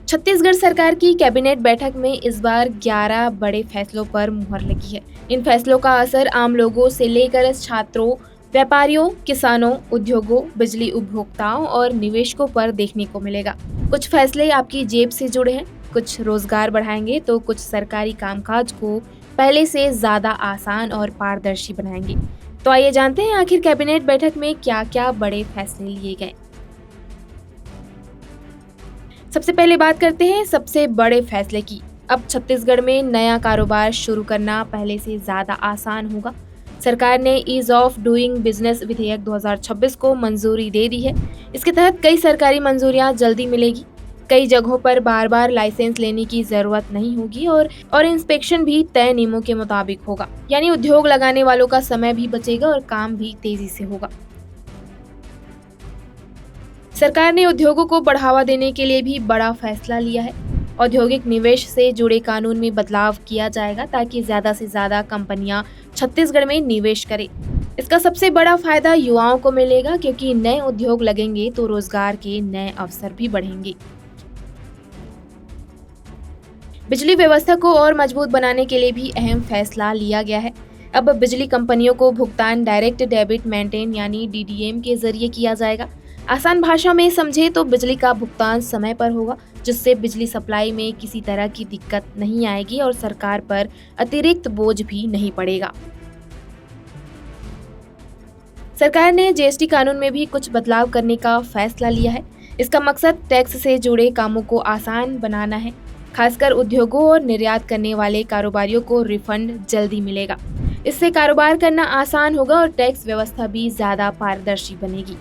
छत्तीसगढ़ सरकार की कैबिनेट बैठक में इस बार 11 बड़े फैसलों पर मुहर लगी है। इन फैसलों का असर आम लोगों से लेकर छात्रों, व्यापारियों, किसानों, उद्योगों, बिजली उपभोक्ताओं और निवेशकों पर देखने को मिलेगा। कुछ फैसले आपकी जेब से जुड़े हैं, कुछ रोजगार बढ़ाएंगे तो कुछ सरकारी कामकाज को पहले से ज्यादा आसान और पारदर्शी बनाएंगे। तो आइए जानते हैं आखिर कैबिनेट बैठक में क्या-क्या बड़े फैसले लिए गए। सबसे पहले बात करते हैं सबसे बड़े फैसले की। अब छत्तीसगढ़ में नया कारोबार शुरू करना पहले से ज्यादा आसान होगा। सरकार ने ईज ऑफ डूइंग बिजनेस विधेयक 2026 को मंजूरी दे दी है। इसके तहत कई सरकारी मंजूरियां जल्दी मिलेगी। कई जगहों पर बार बार लाइसेंस लेने की जरूरत नहीं होगी और इंस्पेक्शन भी तय नियमों के मुताबिक होगा। यानी उद्योग लगाने वालों का समय भी बचेगा और काम भी तेजी से होगा। सरकार ने उद्योगों को बढ़ावा देने के लिए भी बड़ा फैसला लिया है। औद्योगिक निवेश से जुड़े कानून में बदलाव किया जाएगा ताकि ज्यादा से ज्यादा कंपनियां छत्तीसगढ़ में निवेश करें। इसका सबसे बड़ा फायदा युवाओं को मिलेगा, क्योंकि नए उद्योग लगेंगे तो रोजगार के नए अवसर भी बढ़ेंगे। बिजली व्यवस्था को और मजबूत बनाने के लिए भी अहम फैसला लिया गया है। अब बिजली कंपनियों को भुगतान डायरेक्ट डेबिट मेंटेन यानी डीडीएम के जरिए किया जाएगा। आसान भाषा में समझे तो बिजली का भुगतान समय पर होगा, जिससे बिजली सप्लाई में किसी तरह की दिक्कत नहीं आएगी और सरकार पर अतिरिक्त बोझ भी नहीं पड़ेगा। सरकार ने जीएसटी कानून में भी कुछ बदलाव करने का फैसला लिया है। इसका मकसद टैक्स से जुड़े कामों को आसान बनाना है। खासकर उद्योगों और निर्यात करने वाले कारोबारियों को रिफंड जल्दी मिलेगा। इससे कारोबार करना आसान होगा और टैक्स व्यवस्था भी ज्यादा पारदर्शी बनेगी।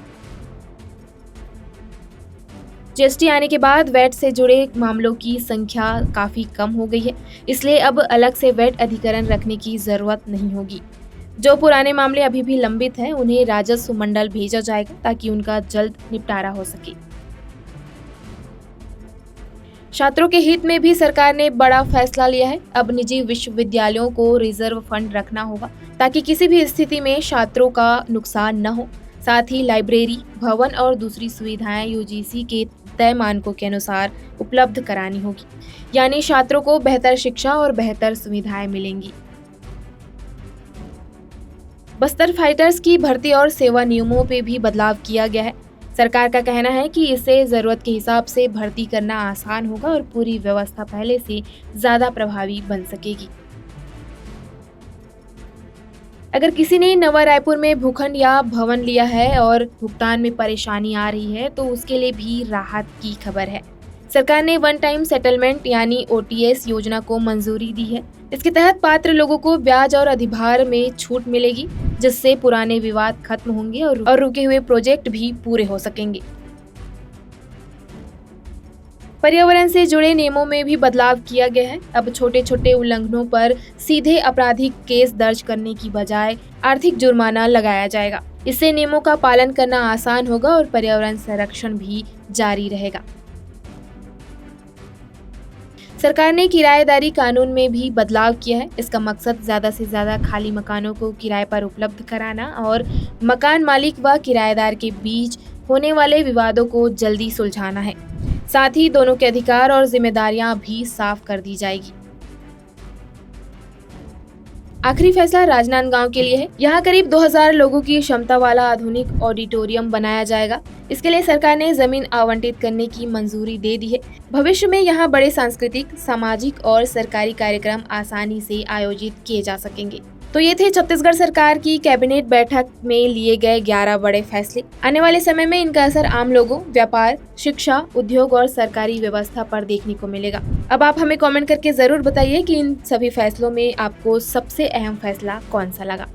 जीएसटी आने के बाद वैट से जुड़े मामलों की संख्या काफी कम हो गई है, इसलिए अब अलग से वैट अधिकरण रखने की जरूरत नहीं होगी। जो पुराने मामले अभी भी लंबित हैं, उन्हें राजस्व मंडल भेजा जाएगा ताकि उनका जल्द निपटारा हो सके। छात्रों के हित में भी सरकार ने बड़ा फैसला लिया है। अब निजी विश्वविद्यालयों को रिजर्व फंड रखना होगा ताकि किसी भी स्थिति में छात्रों का नुकसान न हो। साथ ही लाइब्रेरी, भवन और दूसरी सुविधाएं यूजीसी के तय मानकों के अनुसार उपलब्ध करानी होगी। यानी छात्रों को बेहतर शिक्षा और बेहतर सुविधाएं मिलेंगी। बस्तर फाइटर्स की भर्ती और सेवा नियमों पे भी बदलाव किया गया है। सरकार का कहना है कि इससे जरूरत के हिसाब से भर्ती करना आसान होगा और पूरी व्यवस्था पहले से ज्यादा प्रभावी बन सकेगी। अगर किसी ने नवा रायपुर में भूखंड या भवन लिया है और भुगतान में परेशानी आ रही है, तो उसके लिए भी राहत की खबर है। सरकार ने वन टाइम सेटलमेंट यानी ओटीएस योजना को मंजूरी दी है। इसके तहत पात्र लोगों को ब्याज और अधिभार में छूट मिलेगी, जिससे पुराने विवाद खत्म होंगे और रुके हुए प्रोजेक्ट भी पूरे हो सकेंगे। पर्यावरण से जुड़े नियमों में भी बदलाव किया गया है। अब छोटे छोटे उल्लंघनों पर सीधे आपराधिक केस दर्ज करने की बजाय आर्थिक जुर्माना लगाया जाएगा। इससे नियमों का पालन करना आसान होगा और पर्यावरण संरक्षण भी जारी रहेगा। सरकार ने किराएदारी कानून में भी बदलाव किया है। इसका मकसद ज्यादा से ज्यादा खाली मकानों को किराए पर उपलब्ध कराना और मकान मालिक व किराएदार के बीच होने वाले विवादों को जल्दी सुलझाना है। साथ ही दोनों के अधिकार और जिम्मेदारियां भी साफ कर दी जाएगी। आखिरी फैसला राजनांदगांव के लिए है। यहाँ करीब 2000 लोगों की क्षमता वाला आधुनिक ऑडिटोरियम बनाया जाएगा। इसके लिए सरकार ने जमीन आवंटित करने की मंजूरी दे दी है। भविष्य में यहाँ बड़े सांस्कृतिक, सामाजिक और सरकारी कार्यक्रम आसानी से आयोजित किए जा सकेंगे। तो ये थे छत्तीसगढ़ सरकार की कैबिनेट बैठक में लिए गए 11 बड़े फैसले। आने वाले समय में इनका असर आम लोगों, व्यापार, शिक्षा, उद्योग और सरकारी व्यवस्था पर देखने को मिलेगा। अब आप हमें कमेंट करके जरूर बताइए कि इन सभी फैसलों में आपको सबसे अहम फैसला कौन सा लगा।